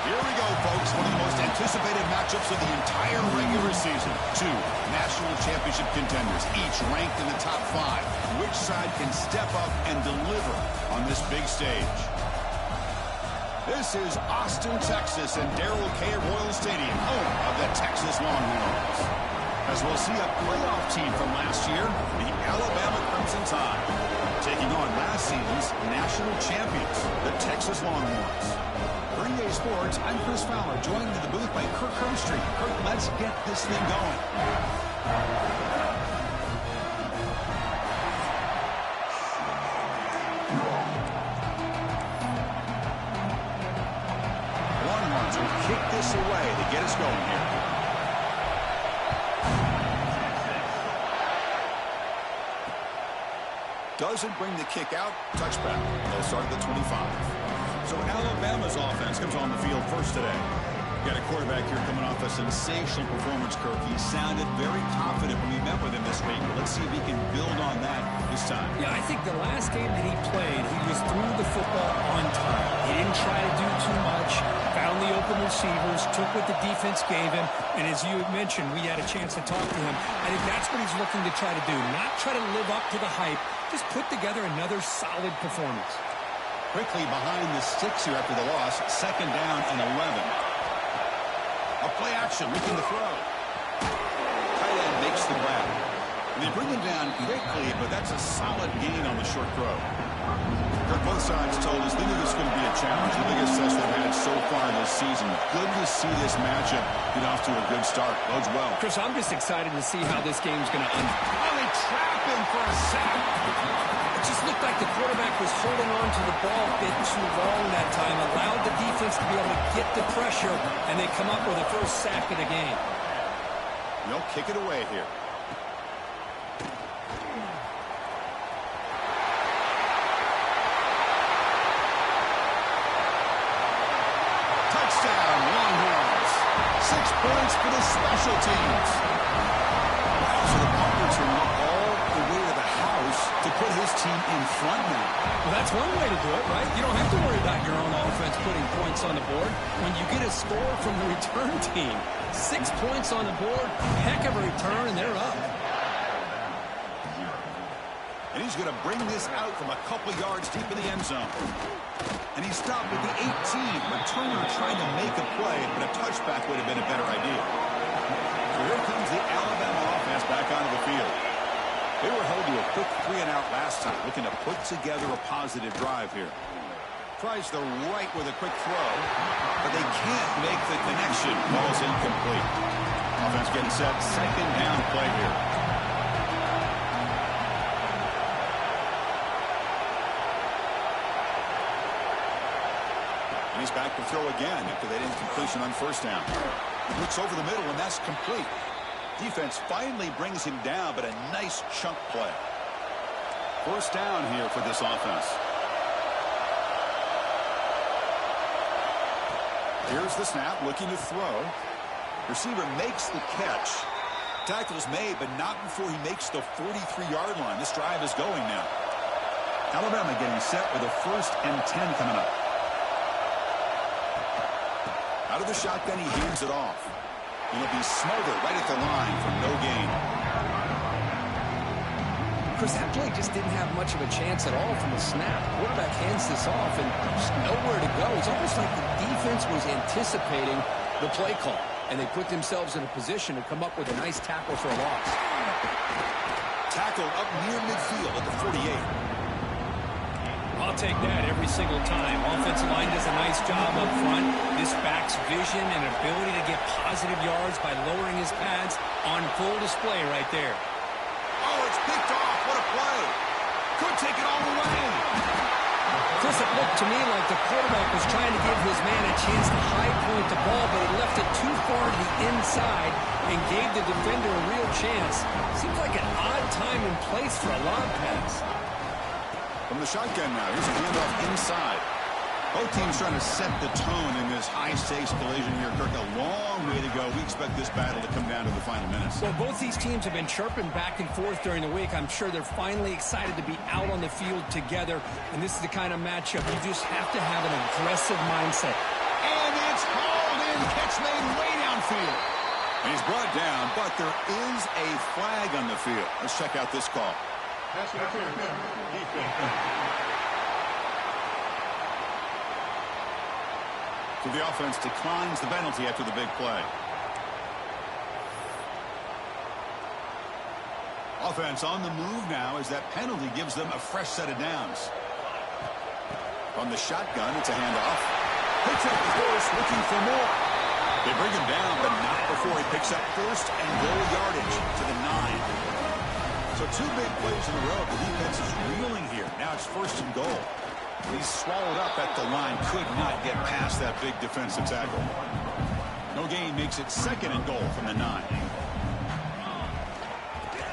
Here we go, folks. One of the most anticipated matchups of the entire regular season. Two national championship contenders, each ranked in the top 5. Which side can step up and deliver on this big stage? This is Austin, Texas, and Darrell K. Royal Stadium, home of the Texas Longhorns. As we'll see a playoff team from last year, the Alabama Crimson Tide, taking on last season's national champions, the Texas Longhorns. For EA Sports, I'm Chris Fowler, joined in the booth by Kirk Herbstreit. Kirk, let's get this thing going. Longhorns will kick this away to get us going here. Doesn't bring the kick out. Touchback. They'll start at the 25. So Alabama's offense comes on the field first today. Got a quarterback here coming off a sensational performance, Kirk. He sounded very confident when we met with him this week. Let's see if he can build on that this time. Yeah, I think the last game that he played, he was through the football on time. He didn't try to do too much, found the open receivers, took what the defense gave him, and as you had mentioned, we had a chance to talk to him. I think that's what he's looking to try to do, not try to live up to the hype, just put together another solid performance. Quickly behind the sticks here after the loss, 2nd down and 11. A play action, looking to throw. Tight end makes the grab. And they bring him down quickly, but that's a solid gain on the short throw. Kirk, both sides told us they knew this was going to be a challenge, the biggest test they've had so far this season. Good to see this matchup get off to a good start. Bodes well. Chris, I'm just excited to see how this game's going to unfold. Oh, they trap him for a sack. It just looked like the quarterback was holding on to the ball a bit too long that time, allowed the defense to be able to get the pressure, and they come up with the first sack of the game. They'll kick it away here. Touchdown, Longhorns. 6 points for the special teams. Wow, so the punt return all the way to the house to put his team in front now. Well, that's one way to do it, right? You don't have to worry about your own offense putting points on the board. When you get a score from the return team, 6 points on the board, heck of a return, and they're up. And he's going to bring this out from a couple yards deep in the end zone. And he stopped at the 18. Returner trying to make a play, but a touchback would have been a better idea. So here comes the Alabama offense back onto the field. They were held to a quick 3-and-out last time, looking to put together a positive drive here. Tries the right with a quick throw, but they can't make the connection. Ball's incomplete. Offense getting set. 2nd down play here. And he's back to throw again after that incompletion on 1st down. He looks over the middle, and that's complete. Defense finally brings him down, but a nice chunk play. 1st down here for this offense. Here's the snap, looking to throw. Receiver makes the catch. Tackle's made, but not before he makes the 43-yard line. This drive is going now. Alabama getting set with a 1st and 10 coming up. Out of the shotgun, he hands it off. And he'll be smothered right at the line for no gain. Chris, that play just didn't have much of a chance at all from the snap. Quarterback hands this off and just nowhere to go. It's almost like the defense was anticipating the play call, and they put themselves in a position to come up with a nice tackle for a loss. Tackled up near midfield at the 48. I'll take that every single time. Offensive line does a nice job up front. This back's vision and ability to get positive yards by lowering his pads on full display right there. Oh, it's picked off. What a play. Could take it all the way. Chris, it looked to me like the quarterback was trying to give his man a chance to high point the ball, but he left it too far to the inside and gave the defender a real chance. Seems like an odd time and place for a lob pass. From the shotgun now, here's a handoff inside. Both teams trying to set the tone in this high-stakes collision here. Kirk, a long way to go. We expect this battle to come down to the final minutes. Well, both these teams have been chirping back and forth during the week. I'm sure they're finally excited to be out on the field together. And this is the kind of matchup you just have to have an aggressive mindset. And It's hauled in. Catch made way downfield. And he's brought down, but there is a flag on the field. Let's check out this call. Pass interference. So the offense declines the penalty after the big play. Offense on the move now as that penalty gives them a fresh set of downs. From the shotgun, it's a handoff. Picks up the horse, looking for more. They bring him down, but not before he picks up first and goal yardage to the 9. So 2 big plays in a row. The defense is reeling here. Now it's first and goal. He's swallowed up at the line. Could not get past that big defensive tackle. No gain makes it second and goal from the 9.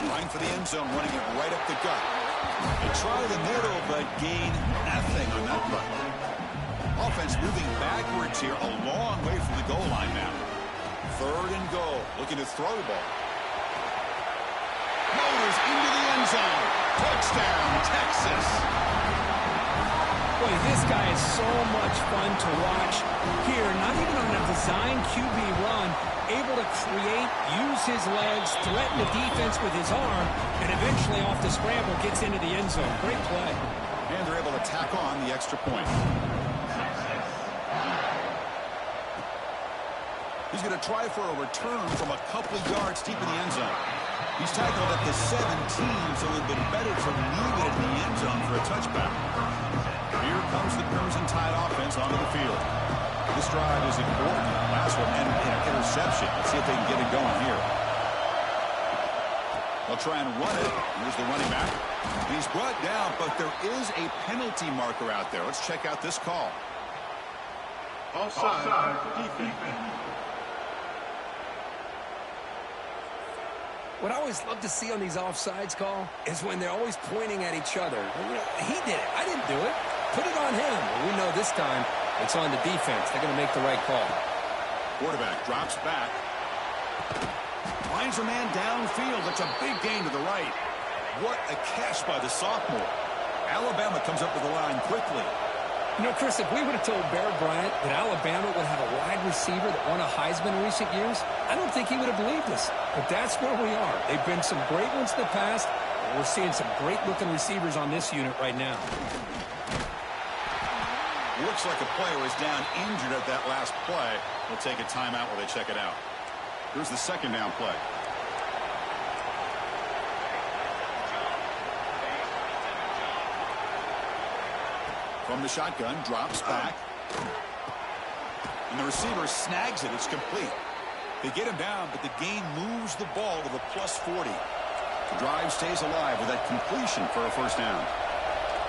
Line for the end zone, running it right up the gut. They try the middle, but gain nothing on that run. Offense moving backwards here, a long way from the goal line now. Third and goal, looking to throw the ball. Motors into the end zone. Touchdown, Texas. Boy, this guy is so much fun to watch. Here, not even on a design QB run, able to create, use his legs, threaten the defense with his arm, and eventually off the scramble gets into the end zone. Great play. And they're able to tack on the extra point. He's going to try for a return from a couple of yards deep in the end zone. He's tackled at the 17, so it would have been better to leave it in the end zone for a touchback. Here comes the Crimson Tide offense onto the field. This drive is important. Last one ended in an interception. Let's see if they can get it going here. They'll try and run it. Here's the running back. He's brought down, but there is a penalty marker out there. Let's check out this call. Offside. Defense. What I always love to see on these offsides call is when they're always pointing at each other. He did it. I didn't do it. Put it on him. Well, we know this time it's on the defense. They're going to make the right call. Quarterback drops back. Finds a man downfield. That's a big gain to the right. What a catch by the sophomore. Alabama comes up with the line quickly. You know, Chris, if we would have told Bear Bryant that Alabama would have a wide receiver that won a Heisman in recent years, I don't think he would have believed us. But that's where we are. They've been some great ones in the past, and we're seeing some great-looking receivers on this unit right now. Looks like a player was down injured at that last play. We'll take a timeout while they check it out. Here's the second down play. From the shotgun, drops back. And the receiver snags it. It's complete. They get him down, but the gain moves the ball to the +40. The drive stays alive with that completion for a first down.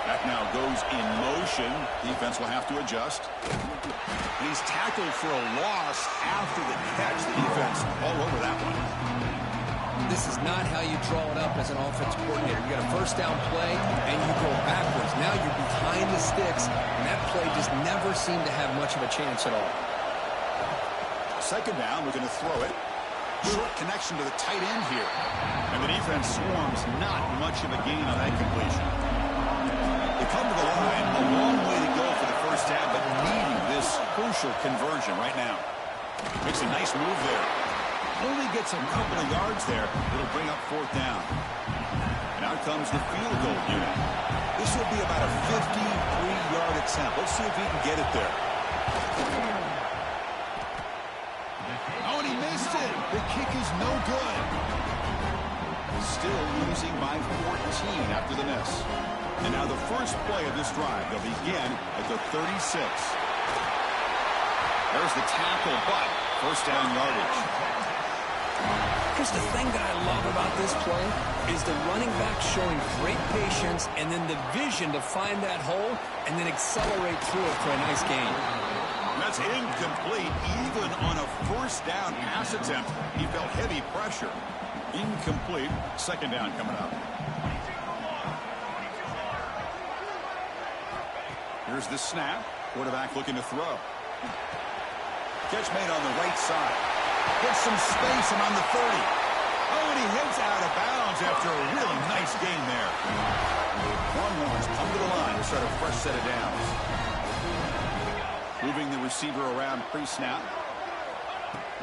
That now goes in motion. Defense will have to adjust. And he's tackled for a loss after the catch. The defense all over that one. This is not how you draw it up as an offensive coordinator. You got a first down play, and you go backwards. Now you're behind the sticks, and that play just never seemed to have much of a chance at all. Second down, we're going to throw it. Short connection to the tight end here. And the defense swarms. Not much of a gain on that completion. They come to the line. A long way to go for the first down, but needing this crucial conversion right now. Makes a nice move there. Only gets a couple of yards there. It'll bring up fourth down. And out comes the field goal unit. This will be about a 53-yard attempt. Let's see if he can get it there. Oh, and he missed it. The kick is no good. Still losing by 14 after the miss. And now the first play of this drive. They'll begin at the 36. There's the tackle, but first down yardage. Chris, the thing that I love about this play is the running back showing great patience and then the vision to find that hole and then accelerate through it for a nice gain. That's incomplete. Even on a first down pass attempt, he felt heavy pressure. Incomplete. Second down coming up. Here's the snap. Quarterback looking to throw. Catch made on the right side. Gets some space and on the 30. Oh, and he heads out of bounds after a really nice gain there. Longhorns come to the line to start a fresh set of downs. Moving the receiver around pre-snap.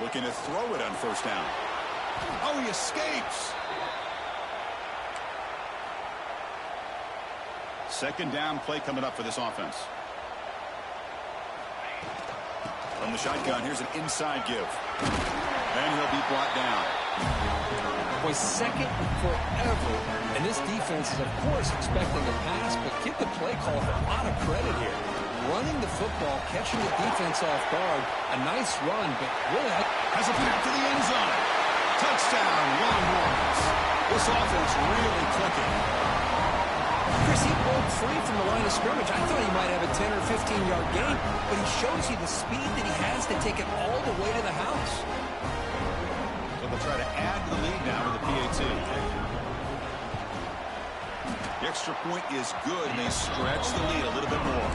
Looking to throw it on first down. Oh, he escapes. Second down play coming up for this offense. From the shotgun, here's an inside give. And he'll be brought down. Was second forever. And this defense is, of course, expecting a pass, but give the play caller a lot of credit here. Running the football, catching the defense off guard. A nice run, but really has a pass to the end zone. Touchdown, Longhorns. This offense really clicking. Chris, he broke free from the line of scrimmage. I thought he might have a 10 or 15-yard gain, but he shows you the speed that he has to take it all the way to the house. So they'll try to add to the lead now with the PAT. The extra point is good, and they stretch the lead a little bit more.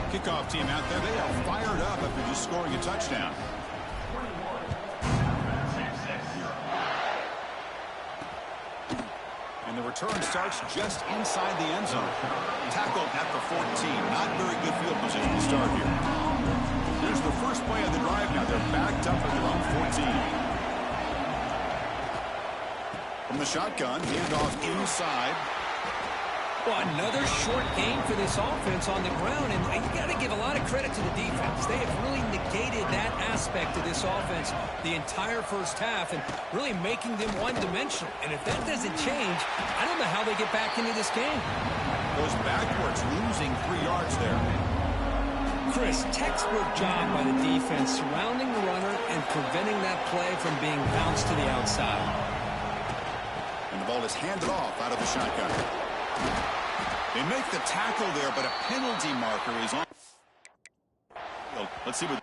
Kickoff team out there, they are fired up after just scoring a touchdown. And the return starts just inside the end zone. Tackled at the 14. Not very good field position to start here. Here's the first play of the drive now. They're backed up at their own 14. From the shotgun, handoff inside. Well, another short game for this offense on the ground, and you got to give a lot of credit to the defense. They have really negated that aspect of this offense the entire first half and really making them one-dimensional. And if that doesn't change, I don't know how they get back into this game. Goes backwards, losing 3 yards there. Chris, textbook job by the defense surrounding the runner and preventing that play from being bounced to the outside. And the ball is handed off out of the shotgun. They make the tackle there, but a penalty marker is on. Let's see what...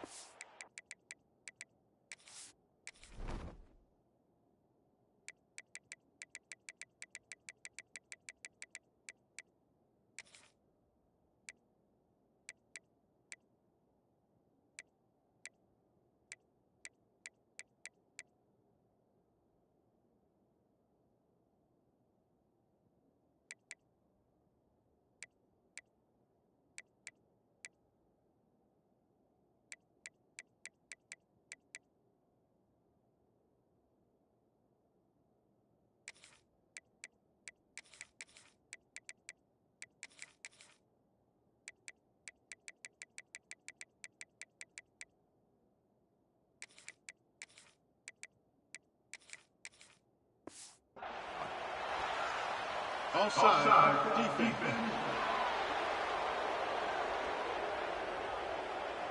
Offside defense.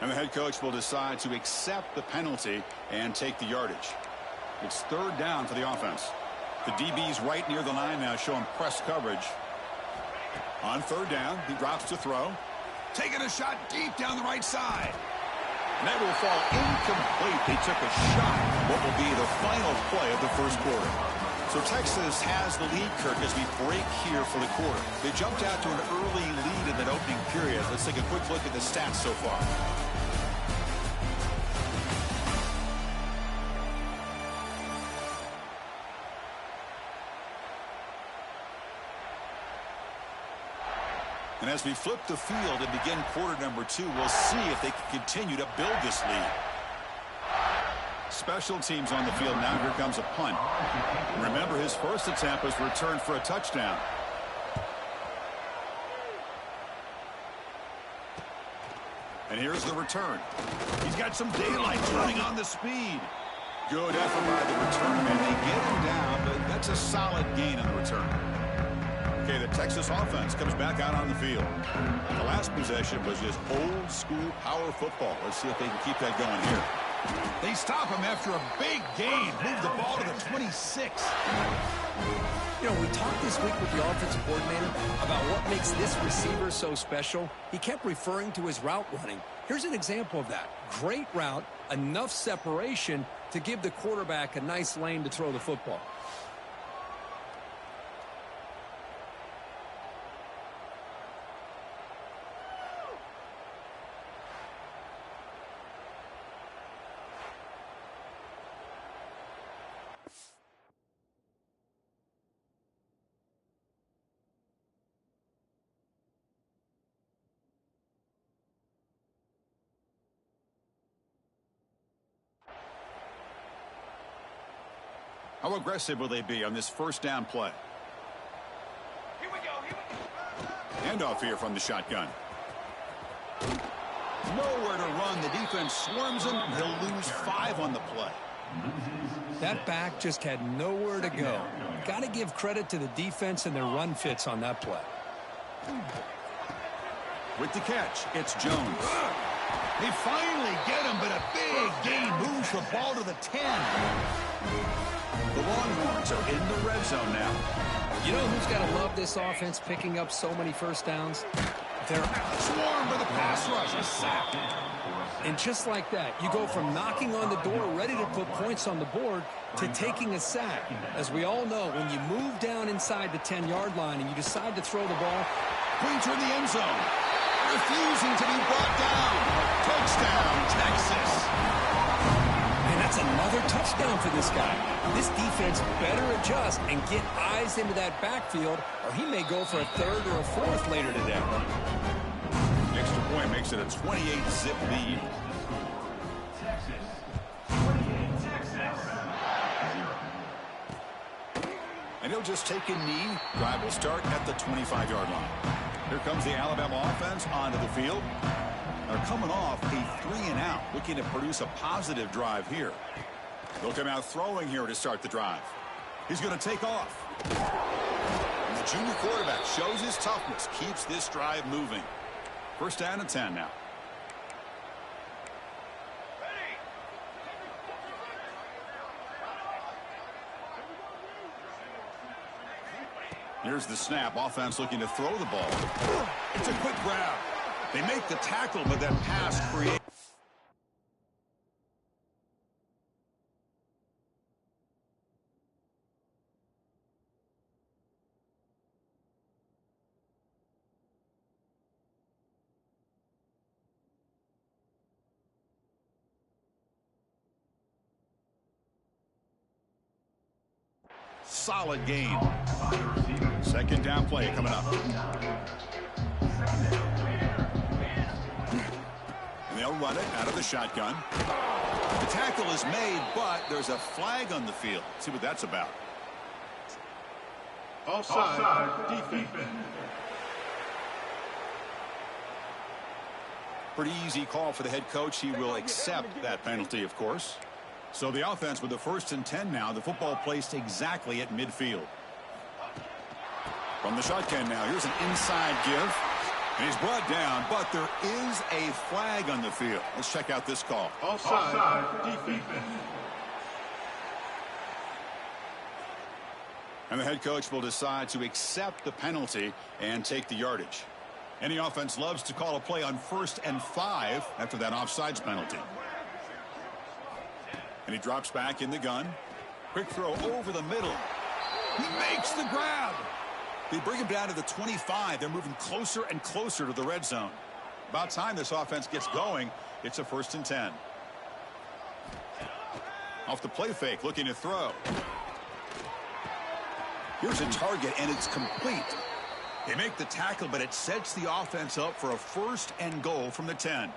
And the head coach will decide to accept the penalty and take the yardage. It's third down for the offense. The DB's right near the line now, showing press coverage. On third down, he drops to throw. Taking a shot deep down the right side. And that will fall incomplete. They took a shot at what will be the final play of the first quarter. So Texas has the lead, Kirk, as we break here for the quarter. They jumped out to an early lead in that opening period. Let's take a quick look at the stats so far. And as we flip the field and begin quarter number 2, we'll see if they can continue to build this lead. Special teams on the field now. Here comes a punt. Remember, his first attempt was returned for a touchdown. And here's the return. He's got some daylight turning on the speed. Good effort by the return man. They get him down, but that's a solid gain on the return. Okay, the Texas offense comes back out on the field. The last possession was just old school power football. Let's see if they can keep that going here. They stop him after a big gain. Move the ball to the 26. You know, we talked this week with the offensive coordinator about what makes this receiver so special. He kept referring to his route running. Here's an example of that. Great route, enough separation to give the quarterback a nice lane to throw the football. How aggressive will they be on this first down play? Handoff here from the shotgun. Nowhere to run. The defense swarms him. He'll lose 5 on the play. That back just had nowhere to go. Got to give credit to the defense and their run fits on that play. With the catch, it's Jones. They finally get him, but a big gain moves the ball to the 10. The Longhorns are in the red zone now. You know who's got to love this offense picking up so many first downs? They're swarmed by the pass rush. A sack. And just like that, you go from knocking on the door, ready to put points on the board, to taking a sack. As we all know, when you move down inside the 10-yard line and you decide to throw the ball, pointer in the end zone. Refusing to be brought down. Touchdown, Texas. And that's another touchdown for this guy. This defense better adjust and get eyes into that backfield, or he may go for a 3rd or a 4th later today. Extra point makes it a 28-zip lead. And he'll just take a knee. Drive will start at the 25-yard line. Here comes the Alabama offense onto the field. They're coming off a 3-and-out, looking to produce a positive drive here. They'll come out throwing here to start the drive. He's going to take off. And the junior quarterback shows his toughness, keeps this drive moving. First down and 10 now. Here's the snap. Offense looking to throw the ball. It's a quick grab. They make the tackle, but that pass creates. Solid gain. Second down play coming up. And they'll run it out of the shotgun. The tackle is made, but there's a flag on the field. Let's see what that's about. Offside defense. Pretty easy call for the head coach. He will accept that penalty, of course. So the offense with the 1st and 10 now. The football placed exactly at midfield. From the shotgun now, here's an inside give. And he's brought down, but there is a flag on the field. Let's check out this call. Offside defense. And the head coach will decide to accept the penalty and take the yardage. Any offense loves to call a play on 1st and 5 after that offsides penalty. And he drops back in the gun. Quick throw over the middle. He makes the grab. They bring him down to the 25. They're moving closer and closer to the red zone. About time this offense gets going. It's a 1st and 10. Off the play fake, looking to throw. Here's a target, and it's complete. They make the tackle, but it sets the offense up for a 1st and goal from the 10.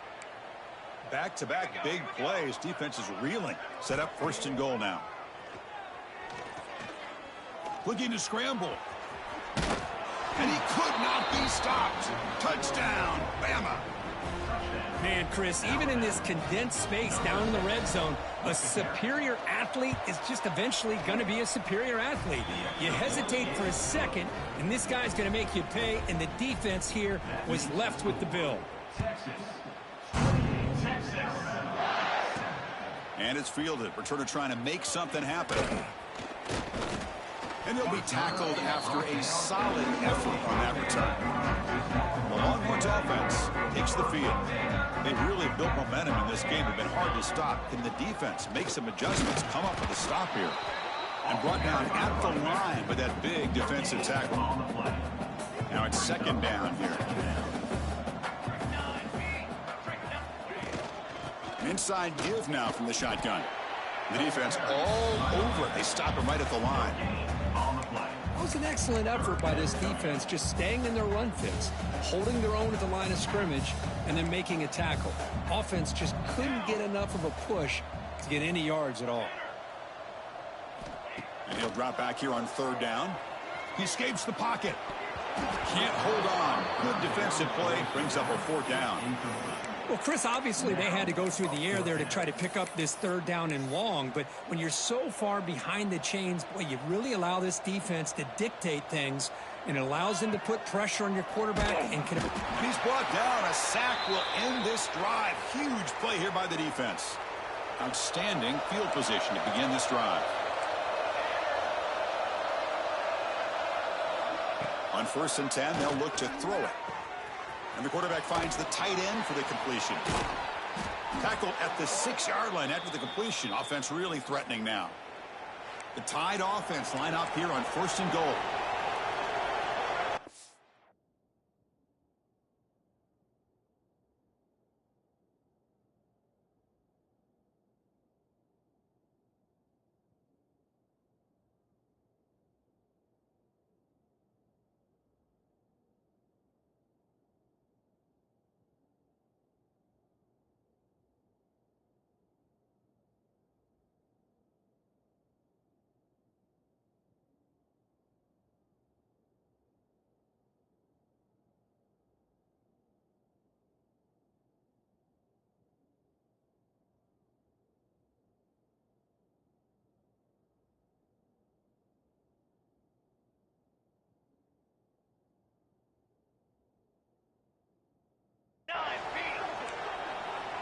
Back-to-back big plays. Defense is reeling. Set up 1st and goal now. Looking to scramble. And he could not be stopped. Touchdown, Bama. Man, Chris, even in this condensed space down in the red zone, a superior athlete is just eventually going to be a superior athlete. You hesitate for a second, and this guy's going to make you pay, and the defense here was left with the bill. And it's fielded. Returner trying to make something happen. And he'll be tackled after a solid effort on that return. The Longhorns offense takes the field. They've really built momentum in this game. They've been hard to stop. Can the defense make some adjustments, come up with a stop here? And brought down at the line with that big defensive tackle. Now it's 2nd down here. Inside give now from the shotgun. The defense all over it. They stop him right at the line. That was an excellent effort by this defense, just staying in their run fits, holding their own at the line of scrimmage, and then making a tackle. Offense just couldn't get enough of a push to get any yards at all. And he'll drop back here on 3rd down. He escapes the pocket. Can't hold on. Good defensive play. Brings up a 4th down. Well, Chris, obviously they had to go through the air there to try to pick up this 3rd down and long, but when you're so far behind the chains, boy, you really allow this defense to dictate things, and it allows them to put pressure on your quarterback. And he's brought down. A sack will end this drive. Huge play here by the defense. Outstanding field position to begin this drive. On 1st and 10, they'll look to throw it. And the quarterback finds the tight end for the completion. Tackled at the 6-yard line after the completion. Offense really threatening now. The Tide offense line up here on 1st and goal.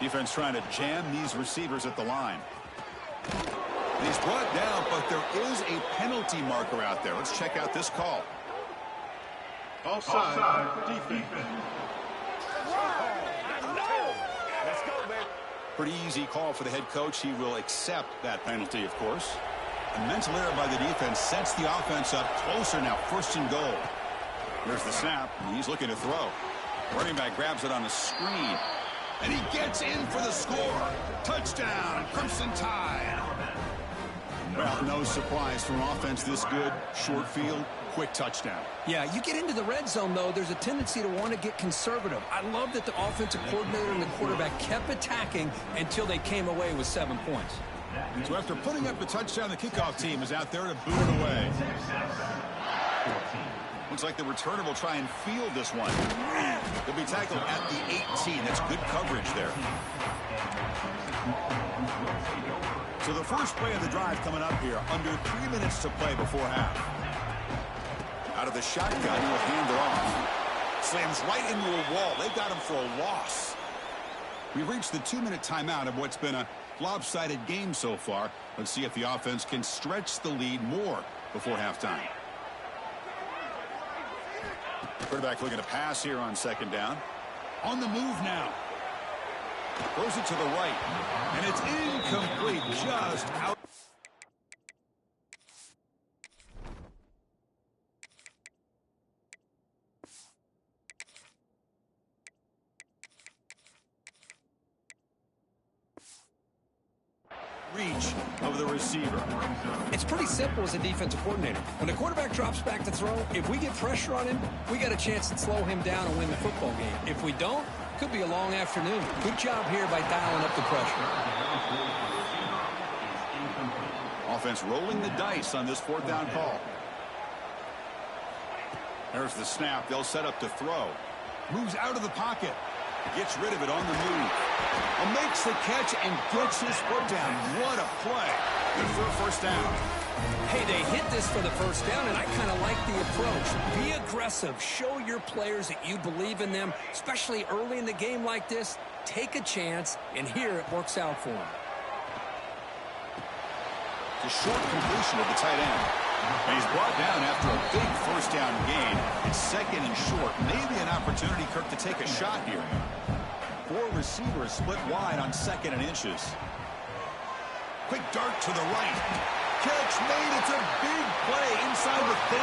Defense trying to jam these receivers at the line. And he's brought down, but there is a penalty marker out there. Let's check out this call. Offside defense. Pretty easy call for the head coach. He will accept that penalty, of course. A mental error by the defense sets the offense up closer now. 1st and goal. There's the snap. He's looking to throw. Running back grabs it on the screen. And he gets in for the score. Touchdown, Crimson Tide. Well, no surprise from offense this good. Short field, quick touchdown. Yeah, you get into the red zone, though, there's a tendency to want to get conservative. I love that the offensive coordinator and the quarterback kept attacking until they came away with 7 points. So after putting up the touchdown, the kickoff team is out there to boot it away. Looks like the returner will try and field this one. He'll be tackled at the 18. That's good coverage there. So the first play of the drive coming up here. Under 3 minutes to play before half. Out of the shotgun, he'll hand it off. Slams right into a wall. They've got him for a loss. We've reached the 2-minute timeout of what's been a lopsided game so far. Let's see if the offense can stretch the lead more before halftime. Quarterback looking to pass here on 2nd down. On the move now. Throws it to the right. And it's incomplete. Just out. Reach of the receiver. It's pretty simple as a defensive coordinator. When the quarterback drops back to throw, if we get pressure on him, we got a chance to slow him down and win the football game. If we don't, could be a long afternoon. Good job here by dialing up the pressure. Offense rolling the dice on this 4th down call. There's the snap. They'll set up to throw. Moves out of the pocket. Gets rid of it on the move. Makes the catch and gets his foot down. What a play. Good for a 1st down. Hey, they hit this for the 1st down, and I kind of like the approach. Be aggressive. Show your players that you believe in them, especially early in the game like this. Take a chance, and here it works out for them. The short completion of the tight end. And he's brought down after a big 1st down gain. It's 2nd and short. Maybe an opportunity, Kirk, to take a shot here. 4 receivers split wide on 2nd and inches. Quick dart to the right. Catch made. It's a big play inside the 30.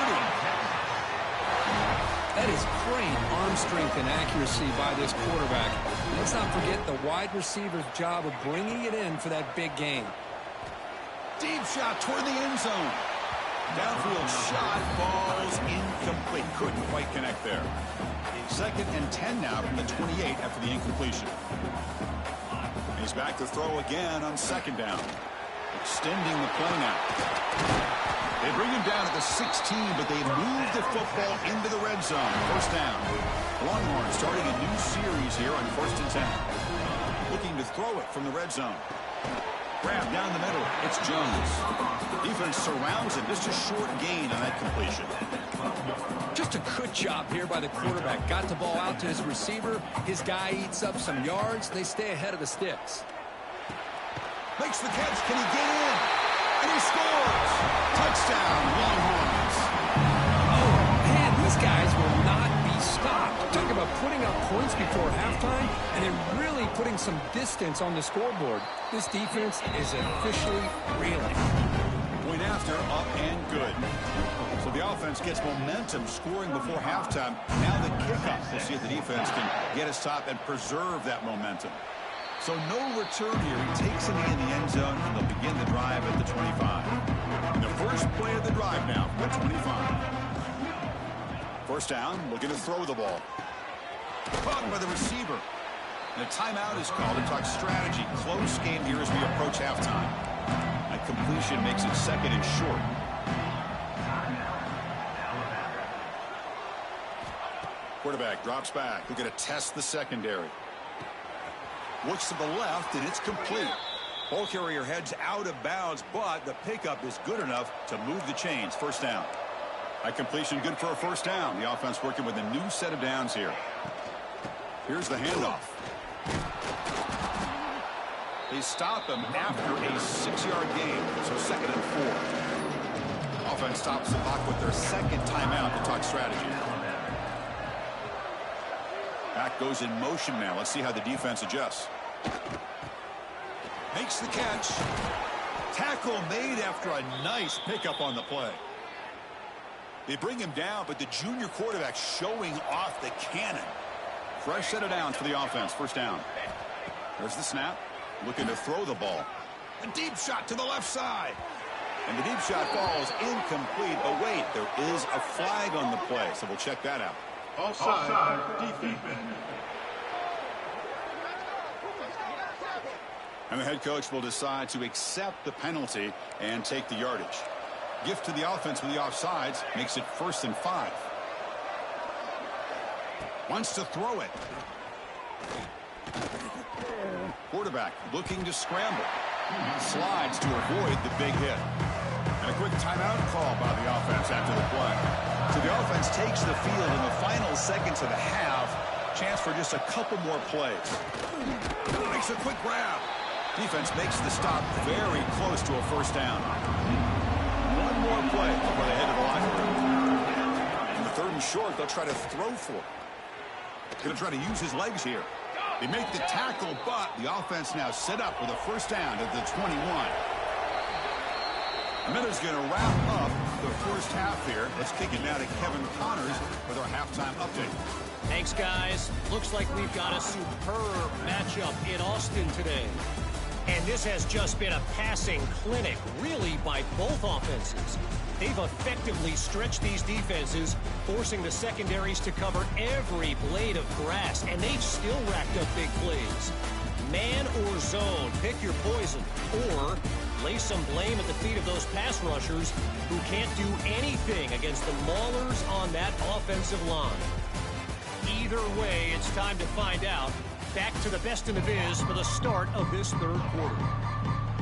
That is great arm strength and accuracy by this quarterback. Let's not forget the wide receiver's job of bringing it in for that big game. Deep shot toward the end zone. Downfield shot falls incomplete. Couldn't quite connect there. 2nd and 10 now from the 28 after the incompletion. He's back to throw again on 2nd down. The extending the play now. They bring him down at the 16, but they move the football into the red zone. First down. Longhorns starting a new series here on 1st and 10. Looking to throw it from the red zone. Grab down the middle. It's Jones. Defense surrounds him. Just a short gain on that completion. Just a good job here by the quarterback. Got the ball out to his receiver. His guy eats up some yards. They stay ahead of the sticks. Makes the catch. Can he get in? And he scores. Touchdown, Longhorns. Oh, man, these guys will not be stopped. Talk about putting up points before halftime, and then really putting some distance on the scoreboard. This defense is officially reeling. Point after, up and good. So the offense gets momentum scoring before halftime. Now the kickoff. We'll see if the defense can get a stop and preserve that momentum. So no return here. He takes it in the end zone, and they'll begin the drive at the 25. And the first play of the drive now from the 25. First down, looking to throw the ball. Caught by the receiver. And a timeout is called to talk strategy. Close game here as we approach halftime. That completion makes it second and short. Quarterback drops back. We're going to test the secondary. Looks to the left, and it's complete. Ball carrier heads out of bounds, but the pickup is good enough to move the chains. First down. That completion good for a first down. The offense working with a new set of downs here. Here's the handoff. They stop him after a 6-yard gain, so second and 4. Offense stops the clock with their second timeout to talk strategy. Back goes in motion now. Let's see how the defense adjusts. Makes the catch. Tackle made after a nice pickup on the play. They bring him down, but the junior quarterback showing off the cannon. Fresh set of downs for the offense. First down. There's the snap. Looking to throw the ball. A deep shot to the left side. And the deep shot falls incomplete. But wait, there is a flag on the play, so we'll check that out. Offside, defense. And the head coach will decide to accept the penalty and take the yardage. Gift to the offense with the offsides makes it 1st and 5. Wants to throw it. Quarterback looking to scramble. Slides to avoid the big hit. And a quick timeout call by the offense after the play. So the offense takes the field in the final seconds of the half. Chance for just a couple more plays. Makes a quick grab. Defense makes the stop very close to a first down. One more play before they head to the locker room. In the 3rd and short, they'll try to throw for it. Going to try to use his legs here. They make the tackle, but the offense now set up with a first down at the 21. A minute's going to wrap up the first half here. Let's kick it now to Kevin Connors with our halftime update. Thanks, guys. Looks like we've got a superb matchup in Austin today. And this has just been a passing clinic, really, by both offenses. They've effectively stretched these defenses, forcing the secondaries to cover every blade of grass, and they've still racked up big plays. Man or zone, pick your poison, or lay some blame at the feet of those pass rushers who can't do anything against the maulers on that offensive line. Either way, it's time to find out. Back to the best in the biz for the start of this 3rd quarter.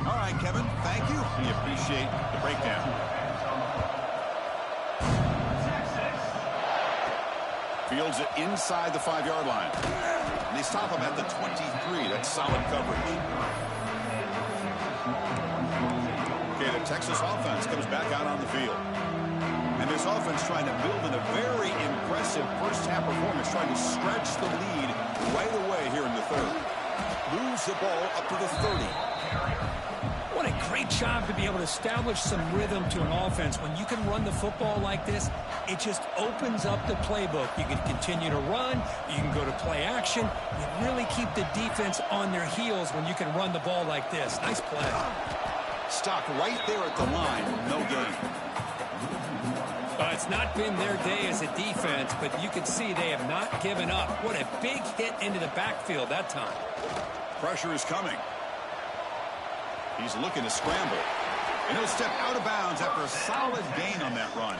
All right, Kevin, thank you. We appreciate the breakdown. Fields it inside the 5-yard line. And they stop him at the 23. That's solid coverage. Okay, the Texas offense comes back out on the field. And this offense trying to build in a very impressive first-half performance, trying to stretch the lead right away here in the 3rd. Moves the ball up to the 30. What a great job to be able to establish some rhythm to an offense. When you can run the football like this, it just opens up the playbook. You can continue to run. You can go to play action. You really keep the defense on their heels when you can run the ball like this. Nice play. Stopped right there at the line. No gain. It's not been their day as a defense, but you can see they have not given up. What a big hit into the backfield that time. Pressure is coming. He's looking to scramble. And he'll step out of bounds after a solid gain on that run.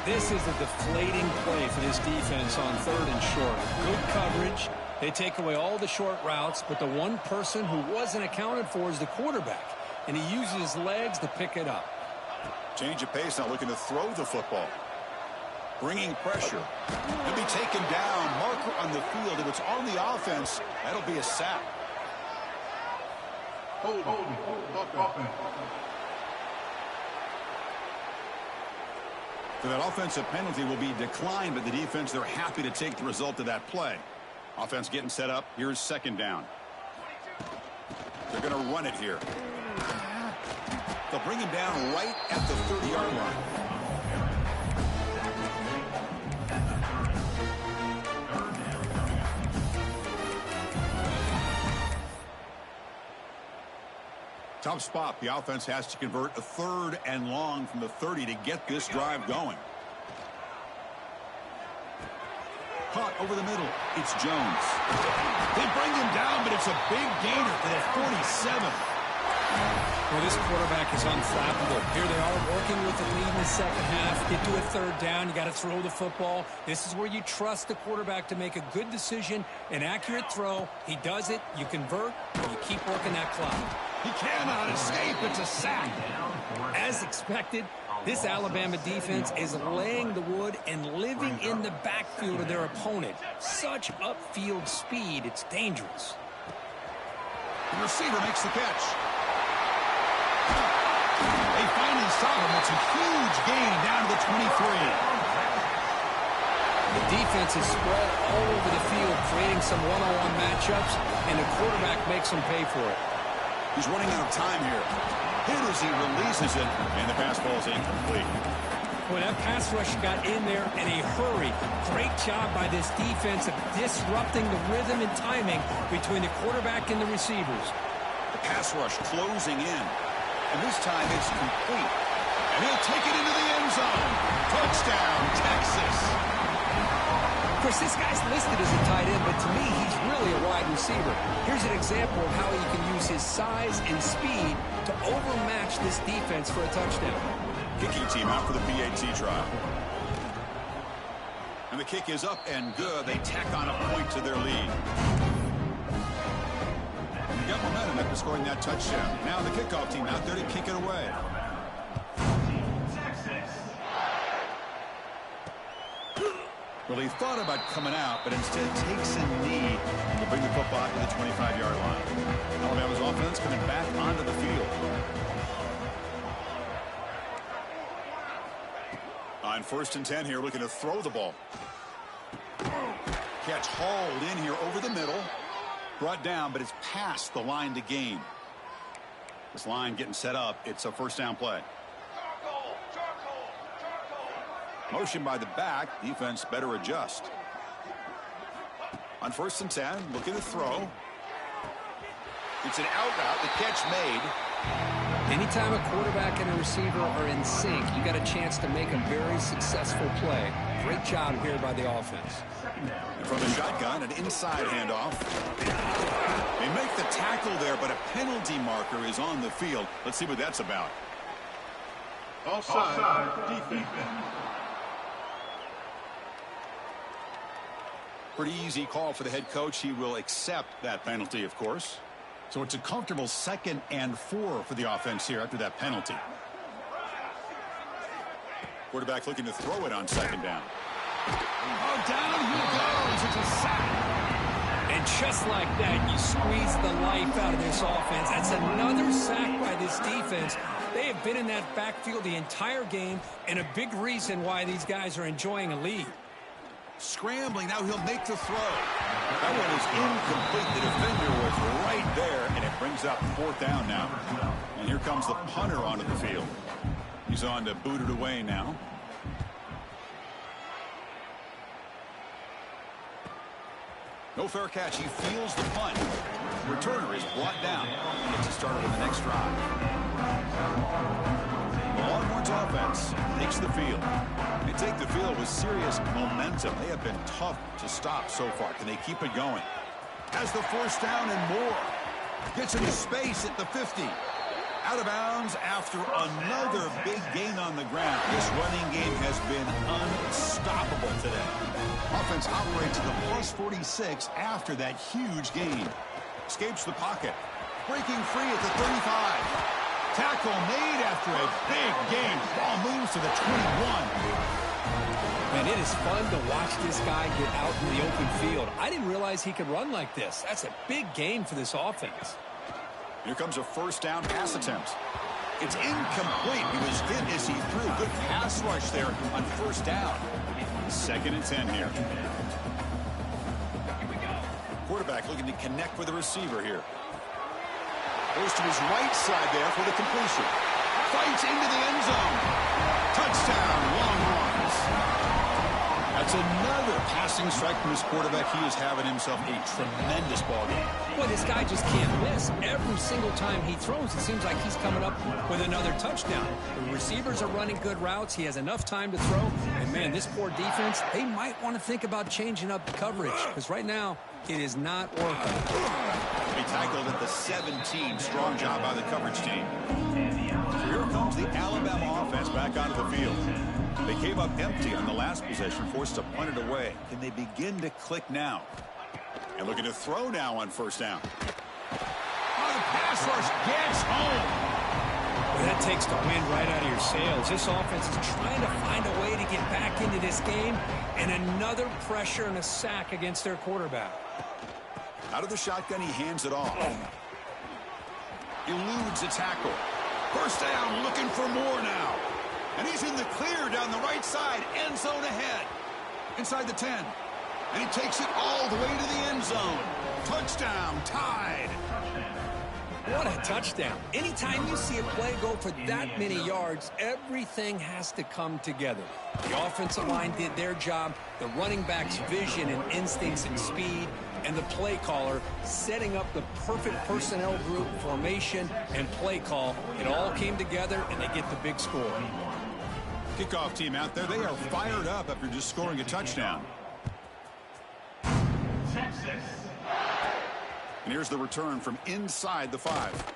This is a deflating play for this defense on 3rd and short. Good coverage. They take away all the short routes, but the one person who wasn't accounted for is the quarterback. And he uses his legs to pick it up. Change of pace, now looking to throw the football. Bringing pressure. He'll be taken down. Marker on the field. If it's on the offense, that'll be a sack. Hold. So that offensive penalty will be declined, but the defense, they're happy to take the result of that play. Offense getting set up. Here's 2nd down. They're going to run it here. They'll bring him down right at the 30-yard line. Tough spot. The offense has to convert a 3rd and long from the 30 to get this drive going. Caught over the middle. It's Jones. They bring him down, but it's a big gainer to the 47. Well, this quarterback is unflappable. Here they are working with the lead in the 2nd half. Get to a 3rd down. You got to throw the football. This is where you trust the quarterback to make a good decision, an accurate throw. He does it. You convert, and you keep working that clock. He cannot escape. It's a sack. As expected, this Alabama defense is laying the wood and living in the backfield of their opponent. Such upfield speed, it's dangerous. The receiver makes the catch. They finally stop him. It's a huge gain down to the 23. The defense is spread all over the field, creating some one-on-one matchups, and the quarterback makes them pay for it. He's running out of time here. Hit as he releases it, and the pass ball is incomplete. Well, that pass rush got in there in a hurry. Great job by this defense of disrupting the rhythm and timing between the quarterback and the receivers. The pass rush closing in. And this time it's complete. And he'll take it into the end zone. Touchdown, Texas. Of course, this guy's listed as a tight end, but to me, he's really a wide receiver. Here's an example of how he can use his size and speed to overmatch this defense for a touchdown. Kicking team out for the PAT trial. And the kick is up and good. They tack on a point to their lead. They got momentum after scoring that touchdown. Now the kickoff team out there to kick it away. Well, he thought about coming out, but instead takes a knee to bring the football to the 25-yard line. Alabama's offense coming back onto the field. On 1st and 10 here, looking to throw the ball. Catch hauled in here over the middle. Brought down, but it's past the line to gain. This line getting set up. It's a 1st down play. Motion by the back. Defense better adjust. On 1st and 10, looking to throw. It's an out route. The catch made. Anytime a quarterback and a receiver are in sync, you got a chance to make a very successful play. Great job here by the offense. And from the shotgun, an inside handoff. They make the tackle there, but a penalty marker is on the field. Let's see what that's about. Offside defense. Pretty easy call for the head coach. He will accept that penalty, of course. So it's a comfortable 2nd and 4 for the offense here after that penalty. Quarterback looking to throw it on 2nd down. Oh, down he goes. It's a sack. And just like that, you squeeze the life out of this offense. That's another sack by this defense. They have been in that backfield the entire game, and a big reason why these guys are enjoying a lead. Scrambling, now he'll make the throw. That one is incomplete. The defender was right there, and it brings up 4th down now. And here comes the punter onto the field. He's on to boot it away now. No fair catch. He feels the punt. Returner is brought down. He gets started with the next drive. The Longhorns offense takes the field. They take the field with serious momentum. They have been tough to stop so far. Can they keep it going? Has the 1st down and more. Gets into space at the 50. Out of bounds after another big gain on the ground. This running game has been unstoppable today. Offense operates to the plus 46 after that huge gain. Escapes the pocket. Breaking free at the 35. Tackle made after a big gain. Ball moves to the 21. Man, it is fun to watch this guy get out in the open field. I didn't realize he could run like this. That's a big gain for this offense. Here comes a first down pass attempt. It's incomplete. He was hit as he threw. Good pass rush there on first down. 2nd and 10 here. Quarterback looking to connect with the receiver here. Goes to his right side there for the completion. Fights into the end zone. Touchdown, Longhorns. That's another passing strike from his quarterback. He is having himself a tremendous ball game. Boy, this guy just can't miss. Every single time he throws, it seems like he's coming up with another touchdown. The receivers are running good routes. He has enough time to throw. And, man, this poor defense, they might want to think about changing up the coverage because right now it is not working. He tackled at the 17. Strong job by the coverage team. So here comes the Alabama offense back onto the field. They came up empty on the last possession, forced to punt it away. Can they begin to click now? And looking to throw now on first down. Oh, the pass rush gets home. Well, that takes the wind right out of your sails. This offense is trying to find a way to get back into this game, and another pressure and a sack against their quarterback. Out of the shotgun, he hands it off. Eludes a tackle. First down, looking for more now. And he's in the clear down the right side. End zone ahead. Inside the 10. And he takes it all the way to the end zone. Touchdown, tied. What a touchdown. Anytime you see a play go for that many yards, everything has to come together. The offensive line did their job, the running back's vision and instincts and speed, and the play caller setting up the perfect personnel group, formation, and play call. It all came together, and they get the big score. Kickoff team out there, they are fired up after just scoring a touchdown. And here's the return from inside the 5.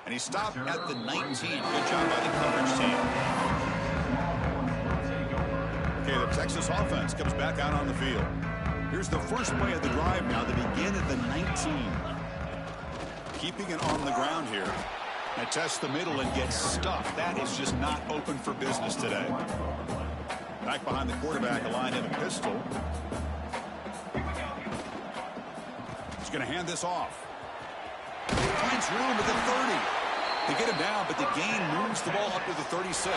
And he stopped at the 19. Good job by the coverage team. Okay, the Texas offense comes back out on the field. Here's the first play of the drive now. They begin at the 19. Keeping it on the ground here. And test the middle and get stuffed. That is just not open for business today. Back behind the quarterback, a line in a pistol. He's going to hand this off. Finds room at the 30. They get him down, but the gain moves the ball up to the 36.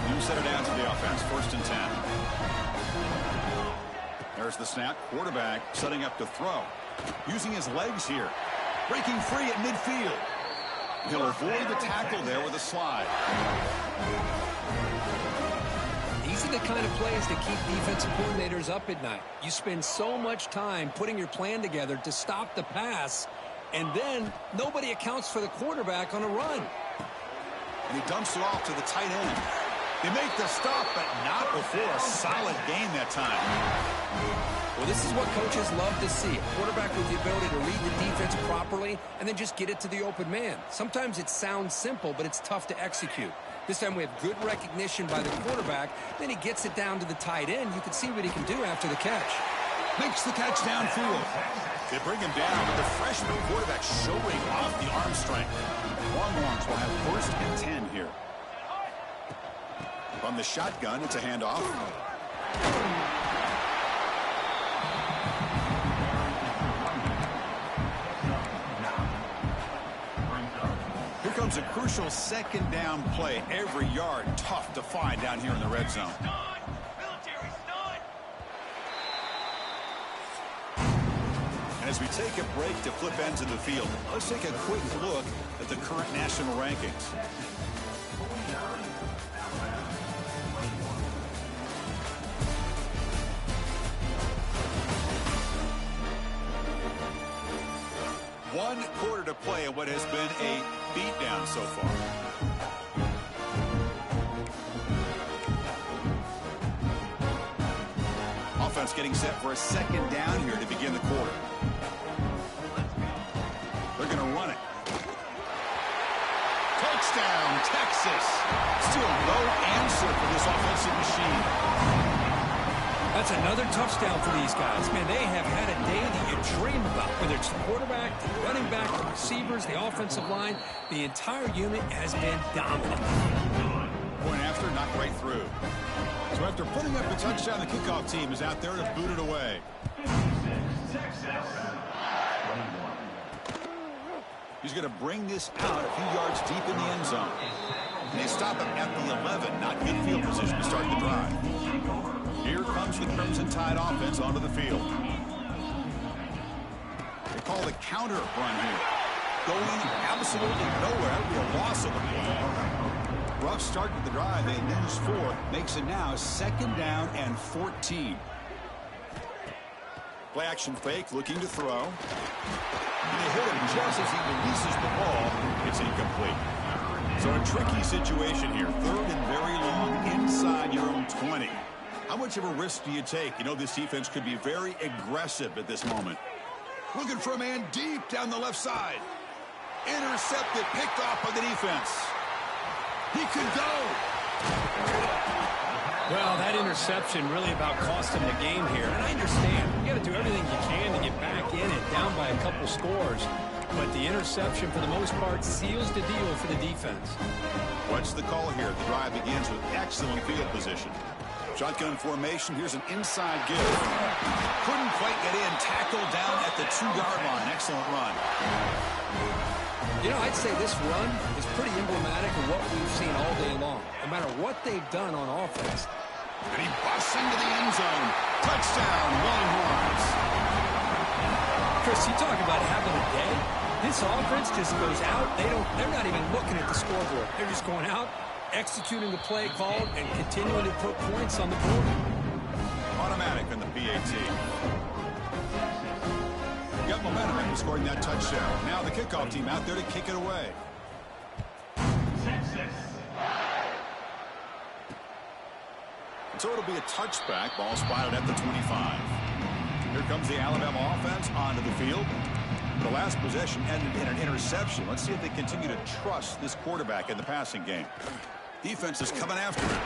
You set it down to the offense. 1st and 10. There's the snap. Quarterback setting up to throw. Using his legs here. Breaking free at midfield. He'll avoid the tackle there with a slide. These are the kind of plays that keep defensive coordinators up at night. You spend so much time putting your plan together to stop the pass, and then nobody accounts for the quarterback on a run. And he dumps it off to the tight end. They make the stop, but not before a solid gain that time. Well, this is what coaches love to see. A quarterback with the ability to read the defense properly and then just get it to the open man. Sometimes it sounds simple, but it's tough to execute. This time we have good recognition by the quarterback. Then he gets it down to the tight end. You can see what he can do after the catch. Makes the catch downfield. They bring him down, but the freshman quarterback showing off the arm strength. Longhorns will have 1st and 10 here. From the shotgun, it's a handoff. Here comes a crucial 2nd down play. Every yard tough to find down here in the red zone. And as we take a break to flip ends of the field, let's take a quick look at the current national rankings. One quarter to play in what has been a beatdown so far. Offense getting set for a 2nd down here to begin the quarter. They're going to run it. Texas. Still no answer for this offensive machine. That's another touchdown for these guys. Man, they have had a day that you dream about. Whether it's the quarterback, the running back, the receivers, the offensive line, the entire unit has been dominant. Point after, knocked right through. So after putting up the touchdown, the kickoff team is out there to boot it away. He's going to bring this out a few yards deep in the end zone. And they stop him at the 11, not good field position to start the drive. Here comes the Crimson Tide offense onto the field. They call the counter run here. Going absolutely nowhere. That would be a loss of the play. Rough start to the drive. They lose 4. Makes it now 2nd down and 14. Play action fake, looking to throw. And they hit him just as he releases the ball. It's incomplete. So a tricky situation here. 3rd and very long inside your own 20. How much of a risk do you take? You know this defense could be very aggressive at this moment. Looking for a man deep down the left side. Intercepted, picked off by the defense. He could go. Well, that interception really about cost him the game here. And I understand. You got to do everything you can to get back in it, down by a couple scores. But the interception, for the most part, seals the deal for the defense. What's the call here? The drive begins with excellent field position. Shotgun formation. Here's an inside give. Couldn't quite get in. Tackled down at the 2-yard line. Excellent run. You know, I'd say this run is pretty emblematic of what we've seen all day long. No matter what they've done on offense. And he busts into the end zone. Touchdown, Longhorns. Chris, you talk about having a day. This offense just goes out. They're not even looking at the scoreboard. They're just going out, executing the play called, and continuing to put points on the board. Automatic on the PAT. Got momentum after scoring that touchdown. Now the kickoff team out there to kick it away. So it'll be a touchback. Ball spotted at the 25. Here comes the Alabama offense onto the field. The last possession ended in an interception. Let's see if they continue to trust this quarterback in the passing game. Defense is coming after him.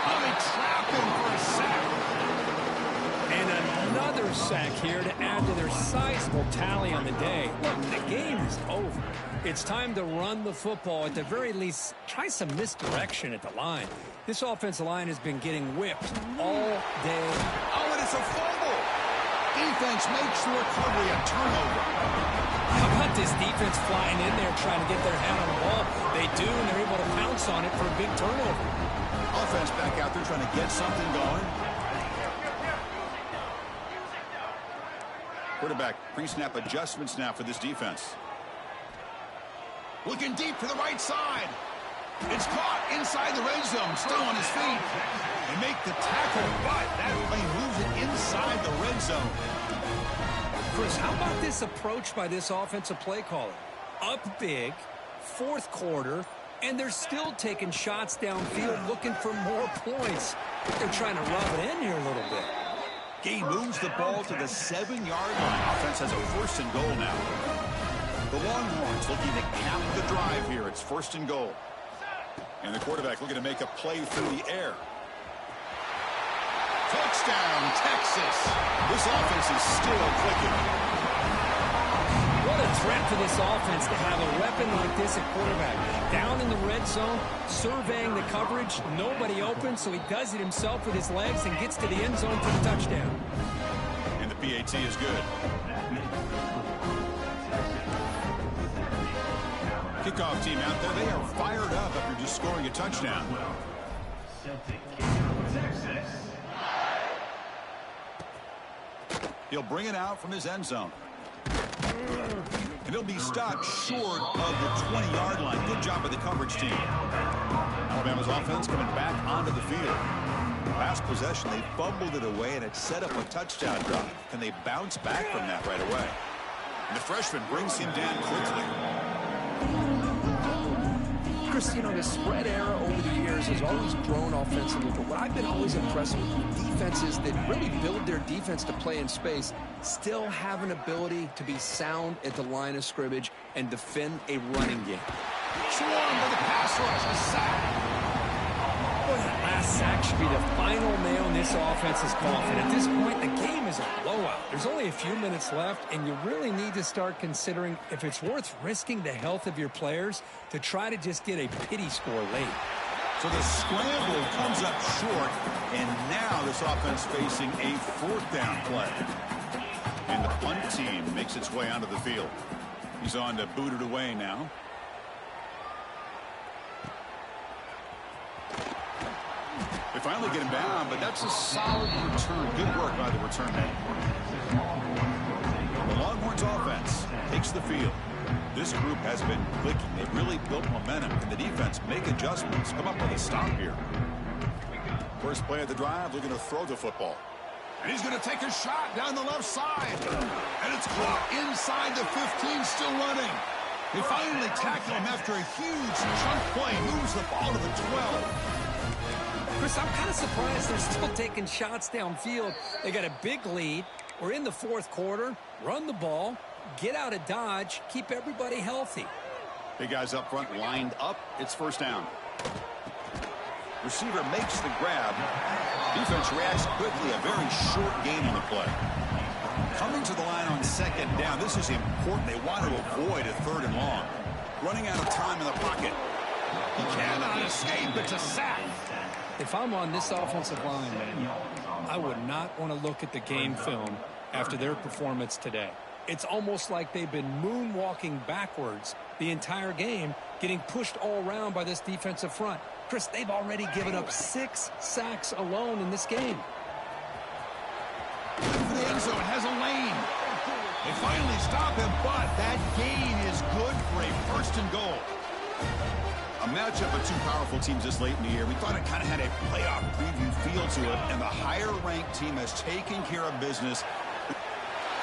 Oh, they trap him for a sack. And another sack here to add to their sizable tally on the day. Look, the game is over. It's time to run the football. At the very least, try some misdirection at the line. This offensive line has been getting whipped all day. Oh, and it's a fumble. Defense makes the recovery a turnover. How about this defense flying in there trying to get their hand on the ball? They do, and they're able to pounce on it for a big turnover. Offense back out there trying to get something going. Quarterback pre-snap adjustments now for this defense. Looking deep to the right side. It's caught inside the red zone. Still on his feet. They make the tackle, but that plane moves it inside the red zone. Chris, how about this approach by this offensive play caller? Up big, 4th quarter, and they're still taking shots downfield looking for more points. They're trying to rub it in here a little bit. Gay moves the ball to the 7-yard line. Offense has a 1st and goal now. The Longhorns looking to cap the drive here. It's 1st and goal. And the quarterback looking to make a play through the air. Touchdown, Texas. This offense is still clicking. What a threat for this offense to have a weapon like this at quarterback. Down in the red zone, surveying the coverage, nobody open, so he does it himself with his legs and gets to the end zone for the touchdown. And the PAT is good. Kickoff team out there, they are fired up after just scoring a touchdown. He'll bring it out from his end zone. And he'll be stopped short of the 20-yard line. Good job by the coverage team. Alabama's offense coming back onto the field. Last possession, they fumbled it away, and it set up a touchdown drive. Can they bounce back from that right away? And the freshman brings him down quickly. Chris, you know, the spread era over the years has always grown offensively, but what I've been always impressed with defenses that really build their defense to play in space still have an ability to be sound at the line of scrimmage and defend a running game. Swarmed by the pass rush. A sack. Boy, that last sack should be the final nail in this offense's coffin. At this point, the game is a blowout. There's only a few minutes left, and you really need to start considering if it's worth risking the health of your players to try to just get a pity score late. So the scramble comes up short, and now this offense facing a 4th down play. And the punt team makes its way onto the field. He's on to boot it away now. They finally get him down, but that's a solid return. Good work by the return man. The Longhorns offense takes the field. This group has been clicking. They've really built momentum. Can the defense make adjustments? Come up with a stop here. First play of the drive, looking to throw the football. And he's going to take a shot down the left side. And it's caught inside the 15, still running. They finally tackle him after a huge chunk play. Moves the ball to the 12. Chris, I'm kind of surprised they're still taking shots downfield. They got a big lead. We're in the 4th quarter. Run the ball. Get out of Dodge. Keep everybody healthy. Big guys up front lined up. It's first down. Receiver makes the grab. Defense reacts quickly. A very short gain on the play. Coming to the line on 2nd down. This is important. They want to avoid a 3rd and long. Running out of time in the pocket. He cannot escape. It's a sack. If I'm on this offensive line, man, I would not want to look at the game film after their performance today. It's almost like they've been moonwalking backwards the entire game, getting pushed all around by this defensive front. Chris, they've already given up 6 sacks alone in this game. For the end zone, has a lane. They finally stop him, but that gain is good for a 1st and goal. A matchup of 2 powerful teams this late in the year. We thought it kind of had a playoff preview feel to it, and the higher-ranked team has taken care of business.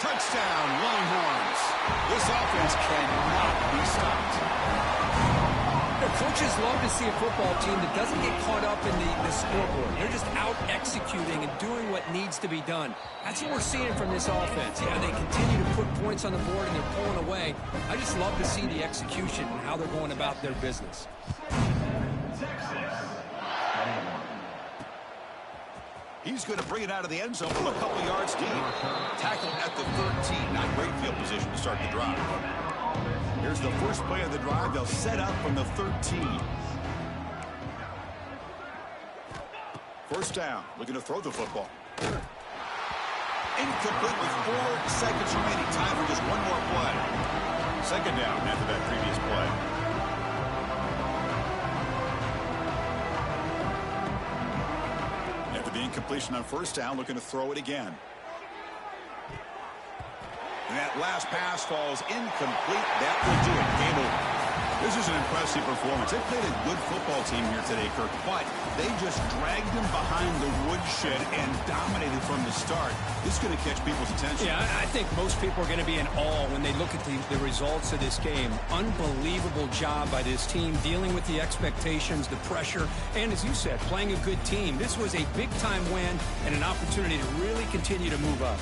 Touchdown, Longhorns. This offense cannot be stopped. Coaches love to see a football team that doesn't get caught up in the scoreboard. They're just out executing and doing what needs to be done. That's what we're seeing from this offense. Yeah, they continue to put points on the board and they're pulling away. I just love to see the execution and how they're going about their business. He's going to bring it out of the end zone from a couple yards deep. Tackled at the 13. Not great field position to start the drive. Here's the first play of the drive. They'll set up from the 13. First down. Looking to throw the football. Incomplete with 4 seconds remaining. Time for just one more play. 2nd down after that previous play. After the incompletion on first down, looking to throw it again. And that last pass falls incomplete. That will do it. Game over. This is an impressive performance. They played a good football team here today, Kirk, but they just dragged them behind the woodshed and dominated from the start. This is going to catch people's attention. Yeah, I think most people are going to be in awe when they look at the results of this game. Unbelievable job by this team, dealing with the expectations, the pressure, and as you said, playing a good team. This was a big-time win and an opportunity to really continue to move up.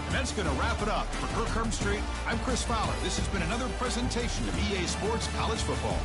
And that's going to wrap it up. For Kirk Herbstreit, I'm Chris Fowler. This has been another presentation of EA Sports College Football.